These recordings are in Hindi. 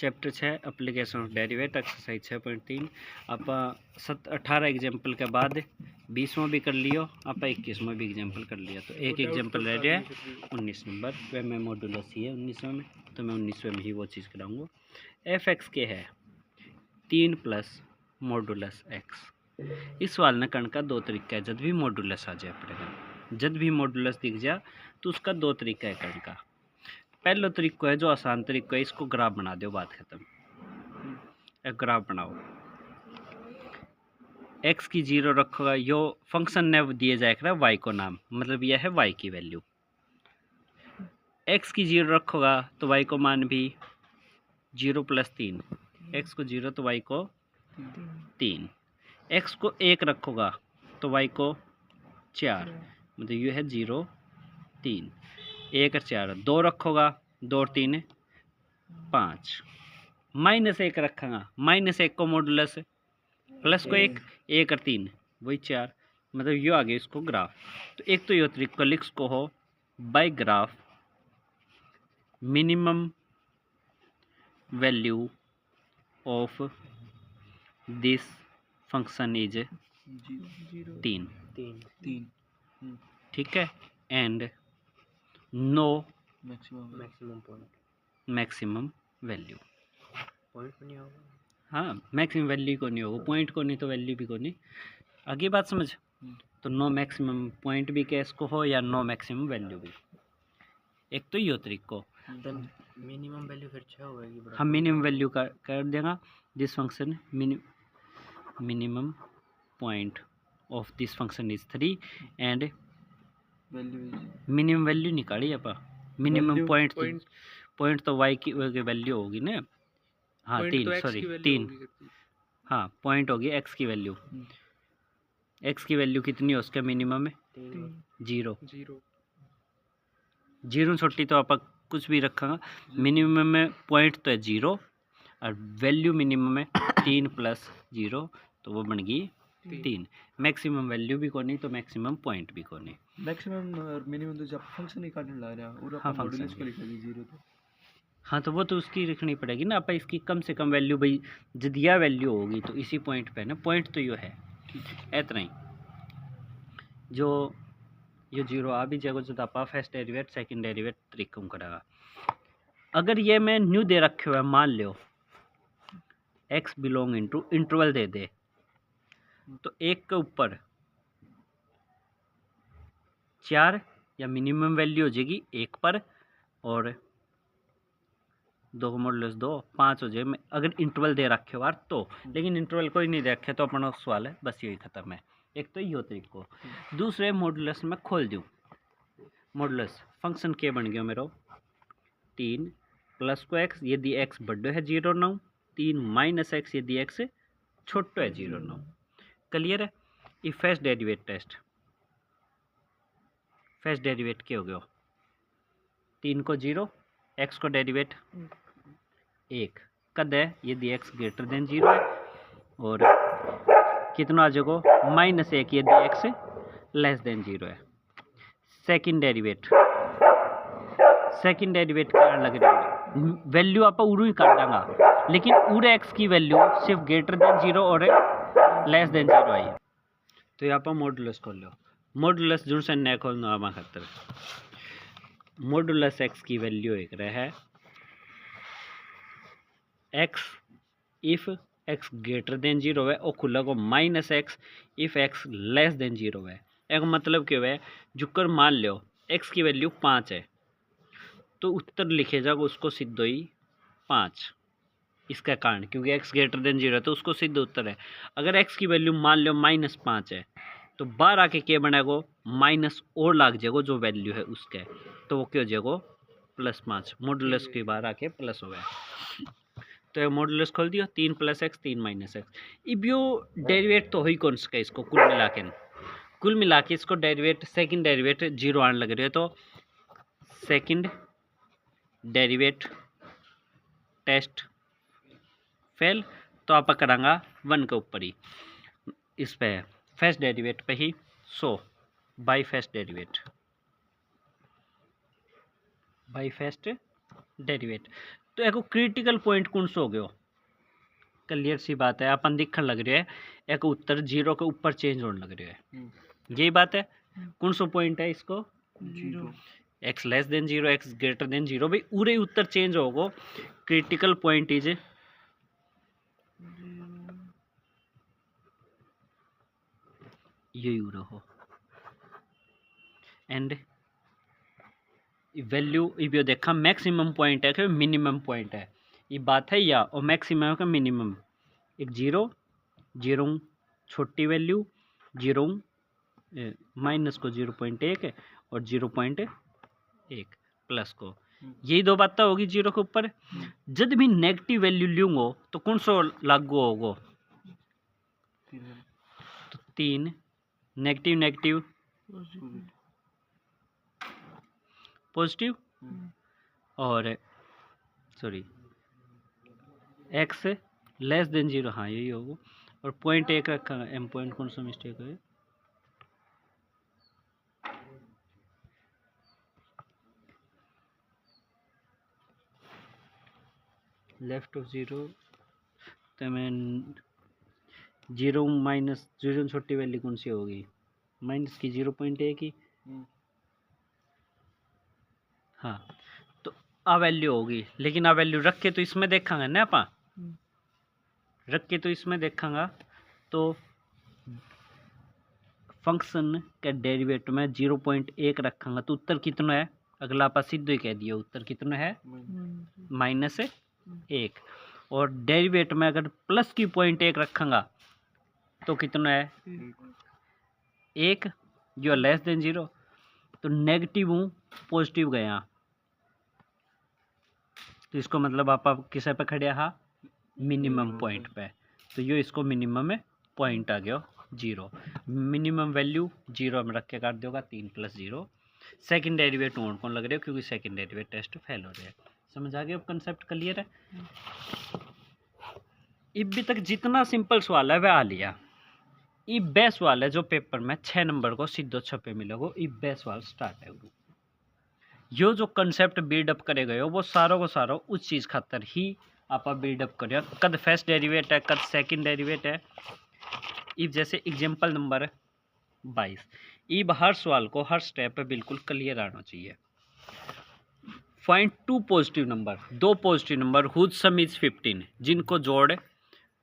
Chapter 6 application of derivative exercise 6.3 आप 18 एग्जाम्पल के बाद 20वां भी कर लियो, आप 21वां भी एग्जाम्पल कर लिया। तो एक एग्जाम्पल रह गया है 19 नंबर, वह मैं मॉडुलस ही है 19वें में, तो मैं 19वें में ही वो चीज़ कराऊंगा। एफ एक्स के है 3 प्लस मॉडुलस एक्स। इस सवाल ने करने का दो तरीका है, जब भी मॉडुलस आ जाए अपने, जब भी मॉडुलस दिख जाए तो उसका दो तरीका है करने का। पहला तरीका है जो आसान तरीका है, इसको ग्राफ बना दो, बात खत्म। एक ग्राफ बनाओ, x की 0 रखोगा, यो फंक्शन ने दिए जाएगा y को नाम, मतलब यह है y की वैल्यू। x की 0 रखोगा तो y को मान भी 0 + 3, x को 0 तो y को 3, x को 1 रखोगा तो y को 4, मतलब ये है 0 3 1 और 4, 2 रखोगा 2 और 3 5, -1 रखूँगा, -1 को मॉडुलस, प्लस को 1 1 और 3 वही 4, मतलब यो आ गया इसको ग्राफ। तो एक तो यो तरीका लिख को हो by graph minimum value of this function is 3, ठीक है, एंड नो मैक्सिमम वैल्यू। हाँ, मैक्सिमम वैल्यू को नहीं होगा, पॉइंट को नहीं तो वैल्यू भी को नहीं। आगे बात समझ। तो नो मैक्सिमम पॉइंट भी केस को हो या नो मैक्सिमम वैल्यू भी, एक तो यो तरीको। मिनिमम वैल्यू फिर 6 होगी। हम मिनिमम वैल्यू कर देगा this function, minimum point of this function is 3 and minimum value निकाली आप, मिनिमम पॉइंट तो y की वैल्यू होगी ना, हाँ 3, सॉरी 3, हाँ पॉइंट होगी x की वैल्यू। x की वैल्यू कितनी है उसका मिनिमम है 0, 0 छोटी तो आप कुछ भी रखा, मिनिमम में पॉइंट तो है 0 और वैल्यू मिनिमम है 3 + 0, तो वो बन गई 3। मैक्सिमम वैल्यू भी को नहीं तो मैक्सिमम पॉइंट भी को नहीं। मैक्सिमम और मिनिमम तो जब फंक्शन निकालने लग रहा है और हाँ, अपन मॉड्यूलस को लिखा 0 तो हाँ, तो वो तो उसकी लिखनी पड़ेगी ना, आप इसकी कम से कम वैल्यू भाई जब यह वैल्यू होगी तो इसी पॉइंट पे ना, पॉइंट तो यो है इतना ही, जो ये 0 आ भी जाएगा जो आप फर्स्ट डेरिवेट सेकंड डेरिवेट तरीकों करेगा। अगर ये मैं न्यू दे रखे हुआ है, मान लो x बिलोंग इनटू इंटरवल दे दे, तो 1 के ऊपर 4 या मिनिमम वैल्यू हो जाएगी 1 पर, और 2 का मॉडुलस 2 5 हो जाए अगर इंटरवल दे रखे हो यार तो, लेकिन इंटरवल कोई नहीं दे रखे तो अपना सवाल है बस यही खत्म है। एक तो यो तरीको। दूसरे मॉडुलस में खोल दूँ, मॉडुलस फंक्शन के बन गया मेरा 3 प्लस को x यदि x बड़ो है 0 3 माइनस x यदि x छोटो है 0 क्लियर है। ये first derivative test, first derivative क्या हो गया 3 को 0, x को डेरिवेट 1 कद है यदि x ग्रेटर देन 0 है, और कितना आ जाएगा -1 यदि x लेस देन 0 है। सेकंड डेरिवेट क्या लग रही है, वैल्यू आप उड़ू ही काट देंगा, लेकिन उड़े x की वैल्यू सिर्फ ग्रेटर देन 0 और लेस देन 0 आई है। तो यहाँ पर मॉडुलस खोल लो, मॉडुलस जुड़ से नया खोलना आमा खातर मॉडुलस x की वैल्यू एक रहा है x if x greater than 0 है, और खुला को -x if x less than 0 है। एक मतलब क्या है, जुकर मान लो x की वैल्यू 5 है तो उत्तर लिखे जाएगा उसको सिद्ध ही 5, इसका कारण क्योंकि x ग्रेटर देन 0 है तो उसको सिद्ध उत्तर है। अगर x की वैल्यू मान लो -5 है तो बाहर आके क्या बनेगा, माइनस और लाग जाएगा जो वैल्यू है उसके, तो वो क्या हो जाएगा +5, मॉडुलस के बाहर आके प्लस हो गया। तो मॉडुलस खोल दियो 3 + x 3 - x। अब यो डेरिवेट तो ही कौन सा इसको कुल मिला के इसको डेरिवेट सेकंड डेरिवेट 0 आने लग रही है, तो सेकंड डेरिवेट टेस्ट फेल, तो आप करांगा 1 के ऊपर ही इस पे फर्स्ट डेरिवेट पे ही, सो बाय फर्स्ट डेरिवेट तो एक क्रिटिकल पॉइंट कौन सो हो गयो? क्लियर सी बात है, अपन दिखने लग रही है एक उत्तर 0 के ऊपर चेंज होने लग रही है, यही बात है। कौन सो पॉइंट है इसको? 0 x less than 0, x greater than 0, भाई पूरे उत्तर चेंज होगो। क्रिटिकल पॉइंट इज यही रहो एंड वैल्यू इब देखा मैक्सिमम पॉइंट है कि मिनिमम पॉइंट है, ये बात है या और मैक्सिमम का मिनिमम। एक 0 0 छोटी वैल्यू 0 माइनस को 0.1 है और 0.1 प्लस को, यही दो बातें होगी 0 के ऊपर। जब भी नेगेटिव वैल्यू लूंगो तो कौन सा लागू होगो? तो 3 नेगेटिव नेगेटिव पॉजिटिव और सॉरी x लेस देन 0, हाँ यही होगा। और 0.1 रखा है, एम पॉइंट कौन सा मिस्टेक है? लेफ्ट ऑफ 0 तो मैं 0 माइनस 0 छोटी वैल्यू कौन सी होगी? माइनस की 0.1 की, हाँ तो आ वैल्यू होगी। लेकिन आ वैल्यू रख के तो इसमें देखांगे ना अपा, रख के तो इसमें देखांगा तो फंक्शन के डेरिवेटिव में 0.1 रखांगा तो उत्तर कितना है? अगला आप सीधे ही कह दिया, उत्तर कितना है? -1। और डेरिवेटिव में अगर प्लस की 0.1 रखांगा तो कितना है? 1, जो लेस देन 0। तो नेगेटिव हूँ पॉजिटिव गया, तो इसको मतलब आप किसे पे खड़े हा? मिनिमम पॉइंट पे। तो यो इसको मिनिमम में पॉइंट आ गया 0। मिनिमम वैल्यू 0 में रख के कर दोगा 3 + 0। सेकंड डेरिवेटिव कौन लग रहे हो क्योंकि सेकंड डेरिवेटिव टेस्ट फेल हो रहे हैं। समझ आ गया? अब कंसेप्ट क्लियर है। अभी तक जितना सिंपल सवाल है वह आ लिया। ये बेस्ट सवाल है जो पेपर में 6 नंबर को सीधो छपे मिलेगा। ये बेस्ट सवाल स्टार्ट है। यो जो कंसेप्ट बिल्डअप करे गए हो वो सारों को सारों उस चीज़ खातर ही आप बिल्डअप करिए। कद फर्स्ट डेरिवेट है, कद सेकंड डेरिवेट है। इब जैसे एग्जांपल नंबर 22, इब हर सवाल को हर स्टेप पे बिल्कुल क्लियर आना चाहिए। Find 2 positive number, 2 positive number whose sum is 15, जिनको जोड़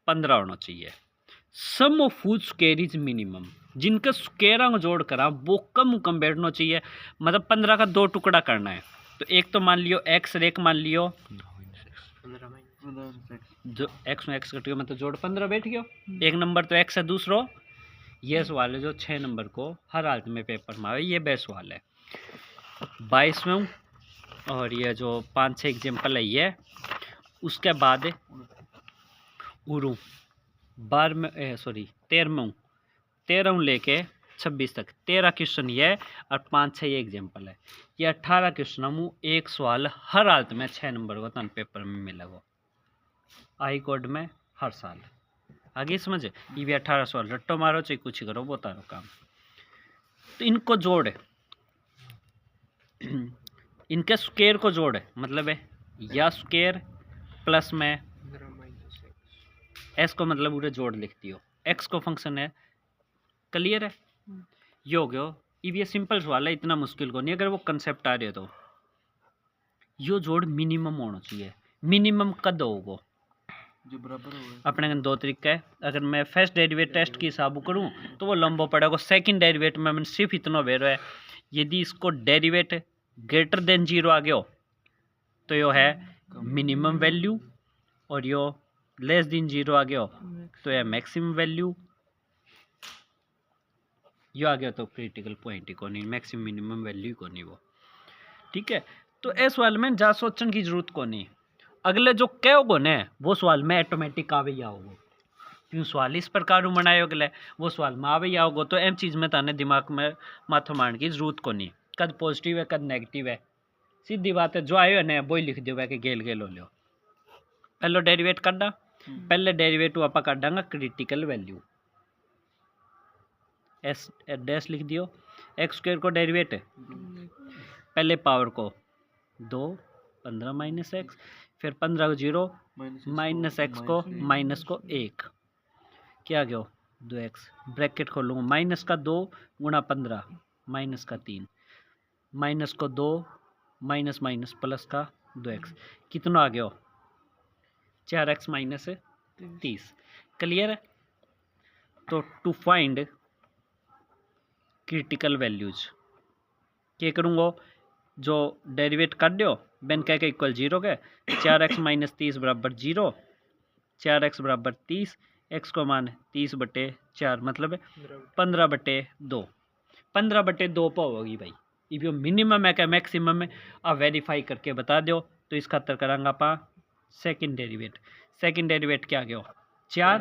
15 होना चाहिए। Sum of whose square is minimum, जिनका स्क्वायर को जोड़ करा वो कम बैठना चाहिए। मतलब 15 का 2 टुकड़ा करना है तो एक तो मान लियो x और एक मान लियो जो x में x कट गया मतलब जोड़ 15 बैठ गया। एक नंबर तो x है, दूसरो ये सवाल है जो 6 नंबर को हर हालत में पेपर में आए। ये बेस्ट सवाल है 22 में। और ये जो 5-6 एग्जाम्पल है ये, उसके बाद उरू 12 में सॉरी 13 लेके 26 तक 13 क्वेश्चन ये और 5-6 ये एग्जाम्पल है। ये 18 क्वेश्चन हम एक सवाल हर हालत में 6 नंबर को तन पेपर में मिलेगा हाई कोर्ट में हर साल। आगे समझ, ये भी 18 सवाल रट्टो मारो चाहे कुछ करो वो तारो काम। तो इनको जोड़ इनके स्क्वायर को जोड़ मतलब है या स्क्वायर प्लस में एस को मतलब पूरे जोड़ लिखती हो, एक्स को फंक्शन है। क्लियर है? ये हो गया। ये सिंपल सवाल है, इतना मुश्किल को नहीं। अगर वो कंसेप्ट आ रहे तो यो जोड़ मिनिमम होना चाहिए। मिनिमम कद होगा जो बराबर होगा। अपने 2 तरीका है। अगर मैं फर्स्ट डेरिवेट टेस्ट की हिसाब करूँ तो वो लंबो पड़ेगा। सेकंड डेरिवेट में मैंने सिर्फ इतना वेरो है, यदि इसको डेरिवेट ग्रेटर देन 0 आ गया तो यो है मिनिमम वैल्यू, और यो लेस देन 0 आ गया तो यह मैक्सिमम वैल्यू। यो आ गया तो क्रिटिकल पॉइंट ही को नहीं, मैक्सिमम मिनिमम वैल्यू को नहीं वो। ठीक है, तो इस सवाल में जा सोचने की जरूरत को नहीं। अगले जो कहोगो ने वो सवाल में ऑटोमेटिक आवे ही आओगे, क्यों सवाल इस प्रकार बनाए अगले वो सवाल में आवे ही आओगे। तो एम चीज़ में ताने दिमाग में माथो मारने की जरूरत को नहीं। कद पॉजिटिव है कद नेगेटिव है, सीधी बात है। जो आयो है वो ही लिख दो कि गेल गेल हो लो। पहले डेरिवेट करना, पहले डेरिवेटिव आप काटांगा क्रिटिकल वैल्यू एस डैश लिख दियो। एक्स स्क्वायर को डेरिवेट है पहले पावर को 2 15 - x, फिर 15 को 0 माइनस -x को -1 क्या गया 2x ब्रैकेट खोलूँगा माइनस का 2 गुणा 15 माइनस का 3 माइनस को 2 माइनस माइनस प्लस का 2x कितना आ गया 4x माइनस 30 क्लियर है। तो टू फाइंड क्रिटिकल वैल्यूज क्या करूँगा जो डेरिवेट कर दो बेन कह के इक्वल 0 के 4x माइनस 30 बराबर 0 4x बराबर 30 x को मान 30/4 मतलब 15/2 15/2 पर होगी भाई इफ यो मिनिमम है क्या मैक्सिमम है आप वेरीफाई करके बता दो। तो इस खातर करांगा पा सेकंड डेरिवेट क्या गया 4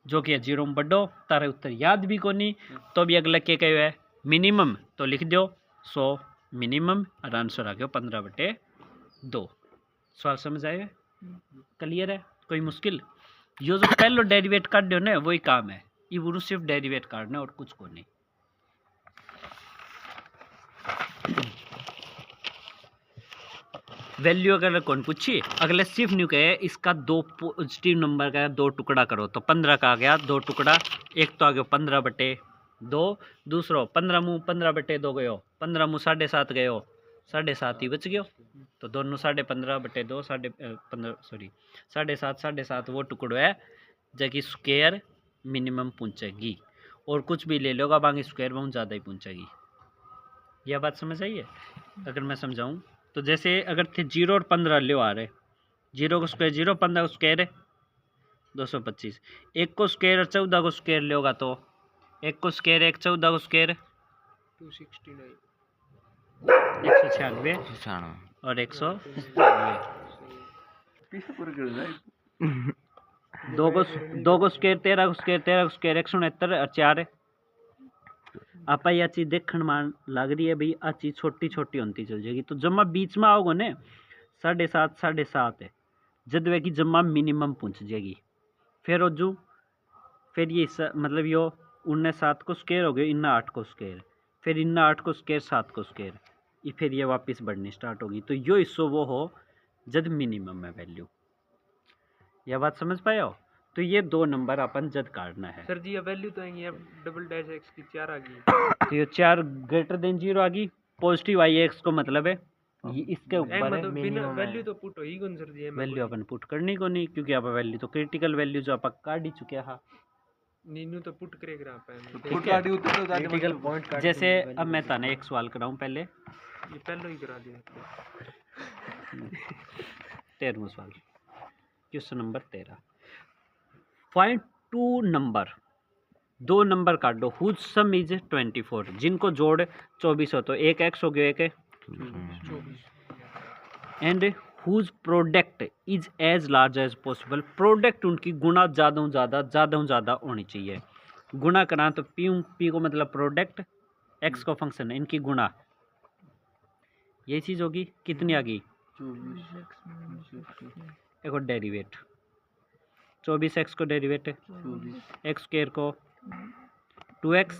जो कि 0 में बढ़ो तारे उत्तर याद भी को नहीं तो भी अगला क्या कहो है मिनिमम तो लिख दो 100 मिनिमम और आंसर आ गया 15/2। सवाल समझ आएगा क्लियर है कोई मुश्किल यो जो पहले डेरिवेट कर दो ना वही काम है ये वो सिर्फ डेरिवेट करना और कुछ को नहीं। वैल्यू अगर कौन पूछिए अगले सिर्फ न्यू कहे इसका 2 पॉजिटिव नंबर का 2 टुकड़ा करो तो 15 का आ गया 2 टुकड़ा एक तो आ गया 15/2 दूसरो 15 मुँह 15/2 गयो 15 मुँह 7.5 गयो 7.5 ही बच गयो तो दोनों 15.5/2 7.5 वो टुकड़ो है जबकि स्क्वायर मिनिमम पूछेगी और कुछ भी ले लोगा बाकी स्क्वायर बहुत ज़्यादा ही पूछेगी। यह बात समझ आई है अगर मैं समझाऊँ तो जैसे अगर थे 0 और 15 ले आ रहे 0 को स्क्वायर 0 15 को स्क्वायर है 225 एक को स्क्वायर और 14 को स्क्वायर ले होगा तो एक को स्क्वायर एक 14 को स्क्वायर 196 और 197 दो को स्क्वायर 13 को स्क्वायर 169 और 4 आप यह चीज देखने मान लग रही है भाई आ चीज छोटी छोटी होती चल जाएगी तो जमा बीच में आओगे ने 7.5 है जब वे की जमा मिनिमम पहुंच जाएगी फिर रोजू फिर ये मतलब यो 7 को स्क्वायर हो गया इन्ना 8 को स्क्वायर फिर इन्ना 8 को स्क्वायर 7 को स्क्वायर ये फिर ये वापस बढ़नी स्टार्ट होगी तो यो हिस्सा वो हो जब मिनिमम है वैल्यू। यह बात समझ पाए हो तो ये 2 नंबर अपन जद काटना है सर जी ये वैल्यू तो आएंगी अब डबल डैश एक्स की 4 आ गई तो ये 4 ग्रेटर देन 0 आ गई पॉजिटिव आई एक्स को मतलब है ये इसके ऊपर है मतलब बिना वैल्यू तो पुट होगी कौन सर जी वैल्यू अपन पुट करनी को नहीं क्योंकि आप वैल्यू तो क्रिटिकल वैल्यू जो आप काट ही चुके हैं नीनू तो पुट करेगा आप क्रिटिकल पॉइंट काट जैसे अब मैं ताने एक सवाल कराऊं पहले ये पहले ही करा दिया 13वां सवाल question number 13 find 2 number 2 number काट दो हुज सम इज 24 जिनको जोड़ 24 हो तो एक एक्स हो गया एक and whose product is as large as possible product उनकी गुना ज़्यादा होनी चाहिए। गुना करा तो पी को मतलब प्रोडक्ट एक्स को फंक्शन है इनकी गुना यही चीज़ होगी कितनी आ गई एक और डेरिवेट 24x को डेरिवेट एक्स स्क्वायर को 2x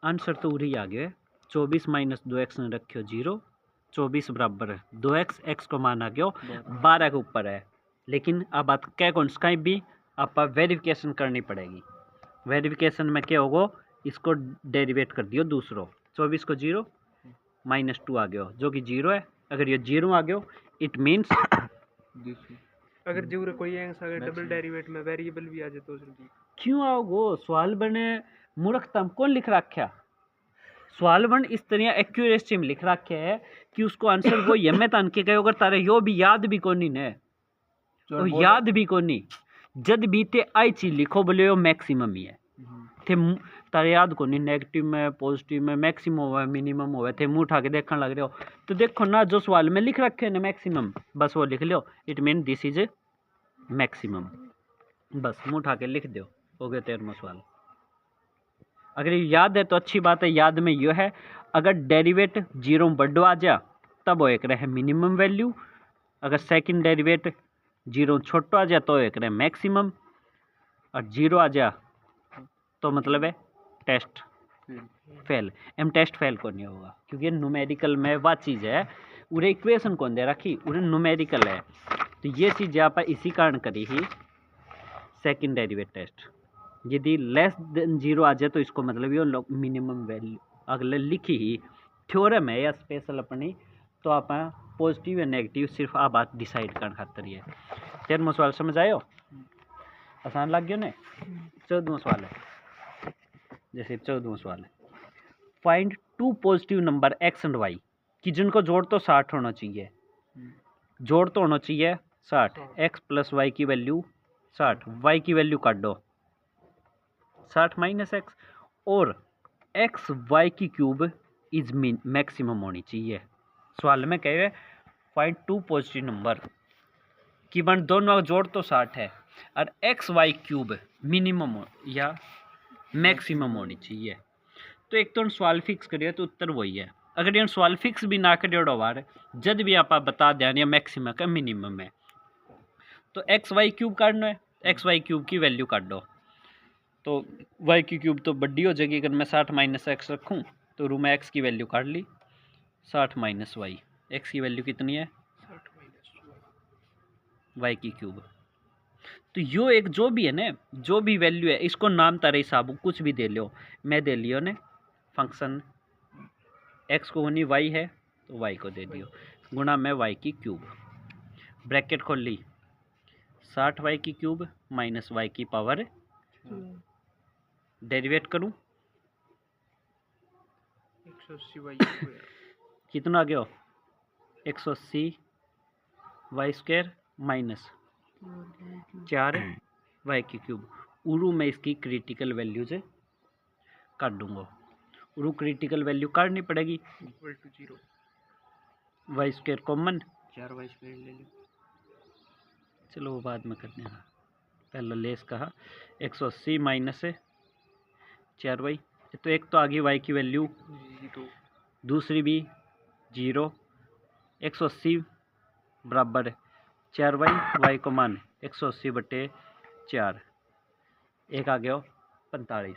आंसर तो उरी आ गया 24 माइनस 2x ने रखियो 0 24 बराबर 2x x को मान आ गया 12 के ऊपर है लेकिन अब बात क्या कौन सा भी आप वेरिफिकेशन करनी पड़ेगी। वेरिफिकेशन में क्या होगा इसको डेरिवेट कर दियो दूसरो 24 को 0 माइनस 2 आ गया जो कि 0 है अगर ये 0 आ गया इट मीन्स अगर जरूर कोई अगर डबल डेरिवेट में वेरिएबल भी आ जाए तो क्यों आओगो सवाल बने मूर्खता कौन लिख रखा सवाल बन इस तरह एक्यूरेसी में लिख रखे है कि उसको आंसर वो ये मैं तन के कहो अगर तारे यो भी याद भी कोनी ने तो याद भी कोनी जद भी ते आई चीज लिखो बोले यो मैक्सिमम ही है थे तारे याद कोनी नेगेटिव में पॉजिटिव में मैक्सिमम हुआ मिनिमम हुआ थे मुंह उठा के देखने लग रहे हो तो देखो ना जो सवाल में लिख रखे है ना मैक्सिमम बस वो लिख लो it mean this is maximum बस मुंह उठा के लिख दो हो गया 13वां सवाल। अगर ये याद है तो अच्छी बात है याद में यह है अगर डेरिवेट 0 में बढ़ो आ जा तब वो एक रहे मिनिमम वैल्यू अगर सेकंड डेरिवेट 0 छोटो आ जा तो एक रहे मैक्सिमम और 0 आ जा तो मतलब है test fail M test fail को नहीं होगा क्योंकि न्यूमेरिकल में वह चीज़ है उरे इक्वेशन कौन दे रखी, उरे न्यूमेरिकल है। तो ये चीज़ आप इसी कारण करी ही सेकंड डेरिवेटिव टेस्ट। यदि लेस देन 0 आ जाए तो इसको मतलब ये मिनिमम वैल्यू अगले लिखी ही थ्योरम है या स्पेशल अपनी, तो आप पॉजिटिव या नेगेटिव सिर्फ आ बात डिसाइड करने खातर ही है। 13वां सवाल समझ आयो, आसान लग गयो ने। 14वां सवाल है, जैसे 14वां सवाल है, find two positive number X and Y कि जिनको जोड़ तो 60 होना चाहिए, जोड़ तो होना चाहिए 60, एक्स प्लस वाई की वैल्यू 60, वाई की वैल्यू काट दो 60 माइनस एक्स, और एक्स वाई की क्यूब इज मैक्सिमम होनी चाहिए। सवाल में कहे फाइंड टू पॉजिटिव नंबर कि बन दोनों का जोड़ तो 60 है और एक्स वाई क्यूब मिनिमम या मैक्सिमम होनी चाहिए। तो एक तो सवाल फिक्स करिए तो उत्तर वही है। अगर ये सवाल फिक्स भी ना करिए बार जब भी आप बता दें या मैक्सिमम का मिनिमम है, तो एक्स वाई क्यूब काटना है, एक्स वाई क्यूब की वैल्यू काट दो, तो वाई की क्यूब तो बड़ी हो जाएगी। अगर मैं 60 माइनस एक्स रखूँ तो रू में एक्स की वैल्यू काट ली 60 माइनस वाई, एक्स की वैल्यू कितनी है 60 माइनस वाई की क्यूब। तो यो एक जो भी है ना, जो भी वैल्यू है इसको नाम तारे हिसाब कुछ भी दे लो, मैं दे लियो ने फंक्शन एक्स को होनी वाई है तो वाई को दे दियो गुणा में वाई की क्यूब, ब्रैकेट खोल ली 60 वाई की क्यूब माइनस वाई की पावर, डेरिवेट करूं 180 वाई कितना आ गया 180 वाई स्क्वायर माइनस 4 वाई की क्यूब। उरू में इसकी क्रिटिकल वैल्यूज काट दूंगा, उरू क्रिटिकल वैल्यू काटनी पड़ेगी, equal to 0, Y square common 4 Y square ले लो, चलो वो बाद में करते हैं, पहला लेस कहा 180 माइनस 4 वाई, तो एक तो आ गई वाई की वैल्यू, 0, दूसरी भी 0, 180 बराबर 4 वाई, वाई को मान 180 बटे 4, एक आ गया 45।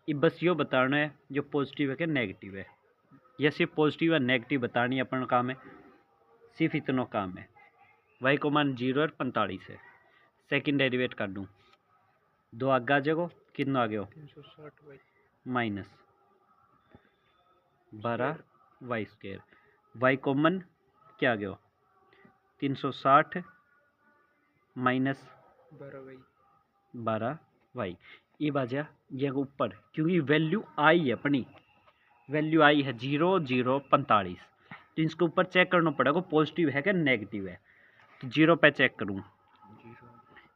ये बस यो बताना है जो पॉजिटिव है कि नेगेटिव है, या सिर्फ पॉजिटिव या नेगेटिव बतानी अपन काम है, सिर्फ इतना काम है। वाई को मान 0 और 45 है, सेकंड डेरिवेट कर दूँ 2 आगे आ जाएगा, कितना आ गया 360 Y minus 12 Y square, Y common क्या आ गया 360 माइनस 12 वाई, ये बाजा ये ऊपर क्योंकि वैल्यू आई है अपनी, वैल्यू आई है 0 0 45, तो इसके ऊपर चेक करना पड़ेगा पॉजिटिव है क्या नेगेटिव है। तो 0 पे चेक करूँ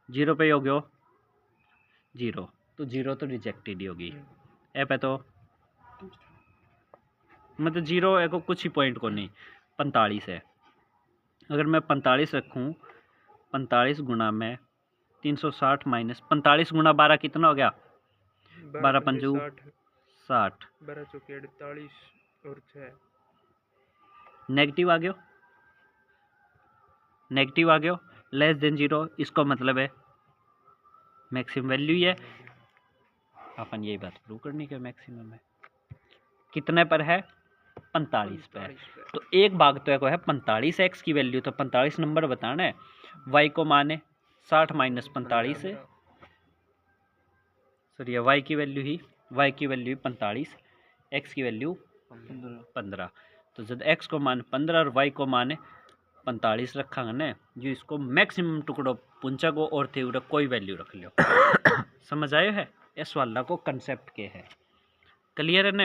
0 पे हो गया 0, तो 0 तो रिजेक्टेड ही होगी, ए पे तो मतलब 0 है को कुछ ही पॉइंट को नहीं 45 है। अगर मैं 45 रखूँ 45 गुना में 360 माइनस 45 गुना 12 कितना हो गया 12 पंजू 60, 12 चौके 48 और 6 नेगेटिव आ गया, नेगेटिव आ गया लेस देन 0, इसको मतलब है मैक्सिमम वैल्यू ही है, अपन यही बात प्रूव करनी है मैक्सिमम है कितने पर है 45 पर। तो एक भाग तो है 45 एक्स की वैल्यू, तो 45 नंबर बताना है, वाई को माने 60 माइनस 45 है, सॉरी वाई की वैल्यू ही 45, एक्स की वैल्यू 15, तो जब एक्स को मान 15 और वाई को माने 45 रखा ने, जो इसको मैक्सिमम टुकड़ो पुंचा को और थे उड़ा कोई वैल्यू रख लो समझ आयो है इस वाला को कंसेप्ट के है, क्लियर है ना।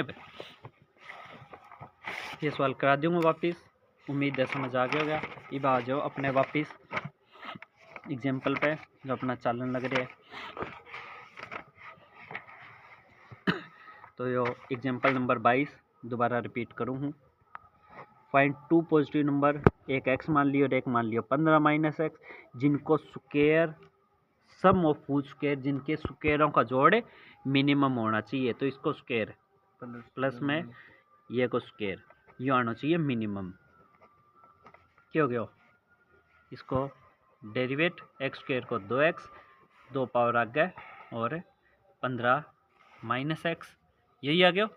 ये सवाल करा दूंगा वापस, उम्मीद है समझ आ गया होगा। अब आ जाओ अपने वापस एग्जाम्पल पे जो अपना चालन लग रहा है, तो यो एग्जाम्पल नंबर 22 दोबारा रिपीट करूँ हूँ। फाइंड टू पॉजिटिव नंबर, एक एक्स मान लियो और एक मान लियो 15 माइनस एक्स, जिनको square sum of full square, जिनके स्क्वायरों का जोड़ मिनिमम होना चाहिए, तो इसको स्क्वायर प्लस में ये को स्क्वायर ये आना चाहिए मिनिमम, क्या हो गया इसको डेरिवेट एक्स स्क्वायर को 2x 2 पावर आ गया और 15 माइनस एक्स, यही आ गया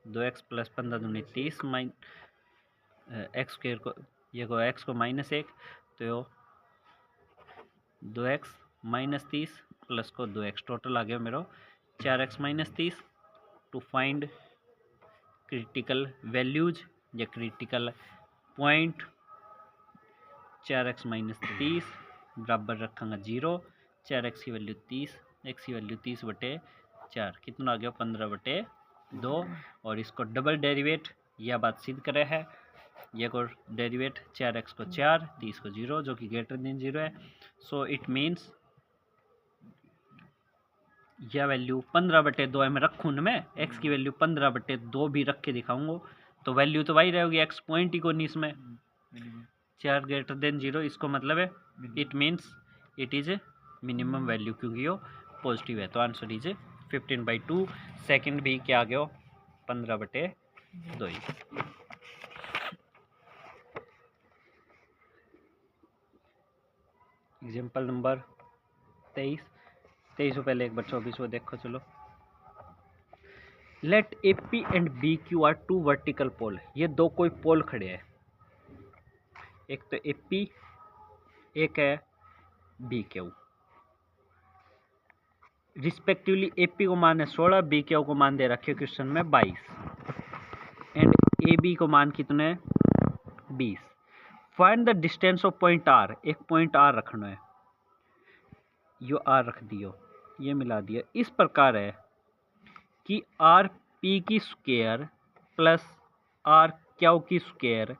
2x प्लस 15 दूनी 30 एक्स स्क्वायर को ये को x को -1 तो यो 2x -30 प्लस को 2x टोटल आ गया मेरा 4x -30 to find critical values या क्रिटिकल पॉइंट 4x -30 बराबर रखांगा 0 4x की वैल्यू 30 x की वैल्यू 30/4 कितना आ गया 15/2 और इसको डबल डेरिवेट यह बात सिद्ध करे है ये को डेरिवेट 4x को 4 30 को 0 जो कि ग्रेटर देन 0 है सो इट मीन्स यह वैल्यू 15/2 है मैं रखूँ ना मैं x की वैल्यू 15/2 भी रख के दिखाऊंगा तो वैल्यू तो वही रहेगी x पॉइंट ही को नहीं इसमें 4 ग्रेटर देन 0 इसको मतलब है it means it is a minimum value क्योंकि वो पॉजिटिव है तो आंसर इज 15/2 सेकंड भी क्या आ गया 15/2 ही। एग्जाम्पल नंबर 23 पहले एक बार 24 देखो चलो। Let A P and B Q are two vertical pole ये दो कोई पोल खड़े हैं एक तो ए पी एक है B Q respectively A P को मान है 16 बी क्यू को मान दे रखे क्वेश्चन में 22 एंड ए बी को मान कितने 20 find the distance of point R एक पॉइंट आर रखना है यो आर रख दियो ये मिला दिया इस प्रकार है कि आर पी की स्क्वायर प्लस आर क्यू की स्क्वायर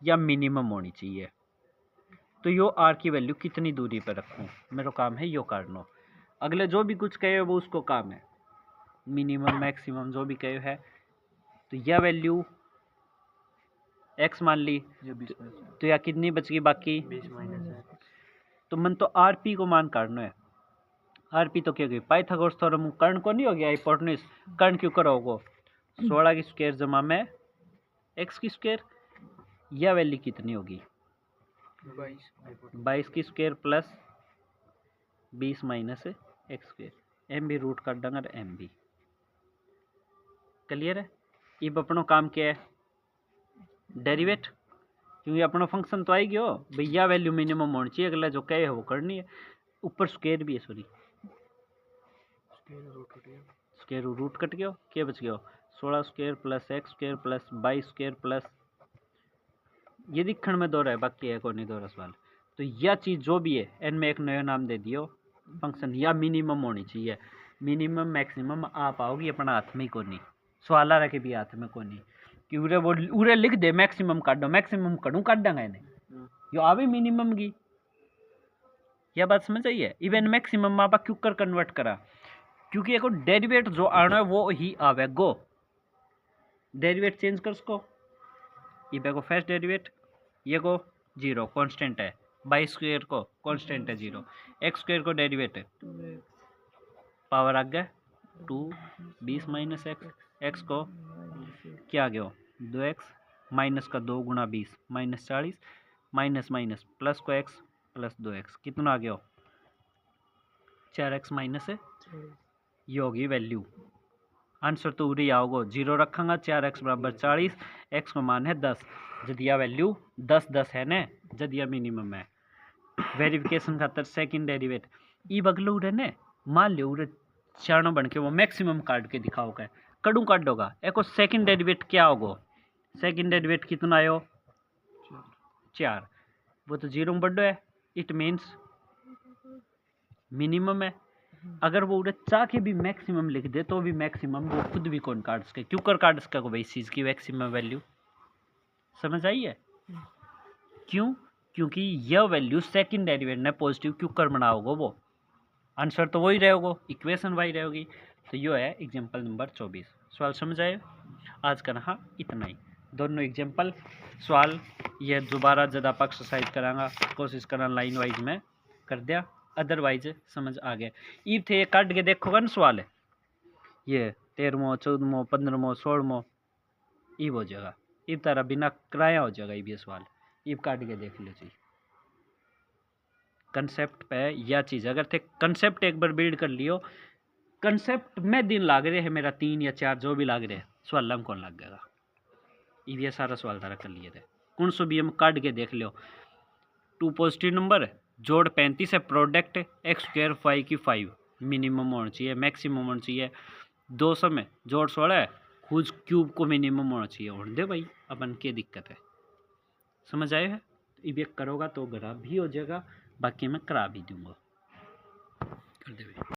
या मिनिमम होनी चाहिए तो यो आर की वैल्यू कितनी दूरी पर रखूं मेरा काम है यो करना अगले जो भी कुछ कहे वो उसको काम है मिनिमम मैक्सिमम जो भी कहे है तो यह वैल्यू x मान ली तो या कितनी बच गई बाकी 20 तो मन तो आर पी को मान काटना है आर पी तो क्या गई पाइथागोरस थ्योरम कर्ण को नहीं हो गया हाइपोटेन्यूज कर्ण क्यों करोगे 16 की स्क्वायर जमा में x की स्क्वायर यह वैल्यू कितनी होगी 22 की square plus 20 minus X square एम भी रूट काट देंगे एम भी क्लियर है अब अपना काम क्या है डेरिवेट क्योंकि अपना फंक्शन तो आएगी हो भैया वैल्यू मिनिमम होनी चाहिए अगला जो कहे है वो करनी है ऊपर स्क्वायर भी है सॉरी स्क्वायर रूट कट गया क्या बच गया 16 square plus x square plus 22 square plus ये दिखण में दो रहा है बाकी है को नहीं दो रहा सवाल तो यह चीज़ जो भी है एन में एक नया नाम दे दियो फंक्शन या मिनिमम होनी चाहिए मिनिमम मैक्सिमम आप आओगी अपना हाथ में ही को नहीं सवाल रखे भी हाथ में को नहीं कि उरे वो उरे लिख दे मैक्सिमम काट दो मैक्सिमम करूँ काट देंगे इन्हें यो आवे मिनिमम की यह बात समझ आई है इवन मैक्सिमम आप क्यों कर कन्वर्ट करा क्योंकि एक डेरिवेट जो आना है वो ही आवे गो डेरिवेट चेंज कर उसको ये देखो फर्स्ट डेरिवेट ये को 0 कांस्टेंट है बाई स्क्वायर को कांस्टेंट है 0 एक्स स्क्वायर को डेरिवेट है पावर आ गया 2 20 माइनस एक्स को क्या आ गया 2x माइनस का 2 गुणा 20 माइनस 40 माइनस माइनस प्लस को x प्लस 2x कितना आ गया 4x माइनस है ये होगी वैल्यू आंसर तो उरी आओगे 0 रखांगा 4x बराबर 40 x को मान है 10 जदिया वैल्यू 10 है ने जदिया मिनिमम है वेरिफिकेशन खातर सेकंड डेरिवेट ई बगलू रे ने मान लो उरे चारणों बन के वो मैक्सिमम काट के दिखाओगे कड़ू काट दोगा एको सेकंड डेरिवेट क्या होगा सेकंड डेरिवेट कितना आयो 4 वो तो 0 में बढ़ो है इट मीन्स मिनिमम है अगर वो उड़े चाह के भी मैक्सिमम लिख दे तो भी मैक्सिमम वो खुद भी कौन काट सके क्यों कर काट सका को भाई इस चीज़ की मैक्सिमम वैल्यू समझ आई है क्यों क्योंकि यह वैल्यू सेकंड डेरिवेट ने पॉजिटिव क्यों कर बनाओगे वो आंसर तो वही रहेगा इक्वेशन वही रहेगी तो यो है एग्जाम्पल नंबर 24 सवाल समझ आए आज का रहा इतना ही दोनों एग्जाम्पल सवाल ये दोबारा जब आप एक्सरसाइज करांगा कोशिश करना लाइन वाइज में कर दिया अदरवाइज समझ आ गया ईब थे ये काट के देखोगा ना सवाल है ये 13वां 14वां 15वां 16वां ईब हो जाएगा ईब तारा बिना कराया हो जाएगा ये सवाल ईब काट के देख लीजिए कंसेप्ट पे यह चीज़ अगर थे कंसेप्ट एक बार बिल्ड कर लियो कंसेप्ट में दिन लाग रहे है मेरा 3 या 4 जो भी लाग रहे हैं सवाल कौन लग जाएगा ये सारा सवाल तारा कर लिए थे कौन सो भी हम काट के देख लो। 2 पॉजिटिव नंबर जोड़ 35 है, प्रोडक्ट एक्स स्क्वायर 5 की 5 मिनिमम होना चाहिए, मैक्सिमम होना चाहिए। 2 समय जोड़ 16 है, खुद क्यूब को मिनिमम होना चाहिए। और दे भाई अपन क्या दिक्कत है, समझ आए है। ये करोगा तो गरा भी हो जाएगा, बाकी मैं करा भी दूंगा। कर दे भाई।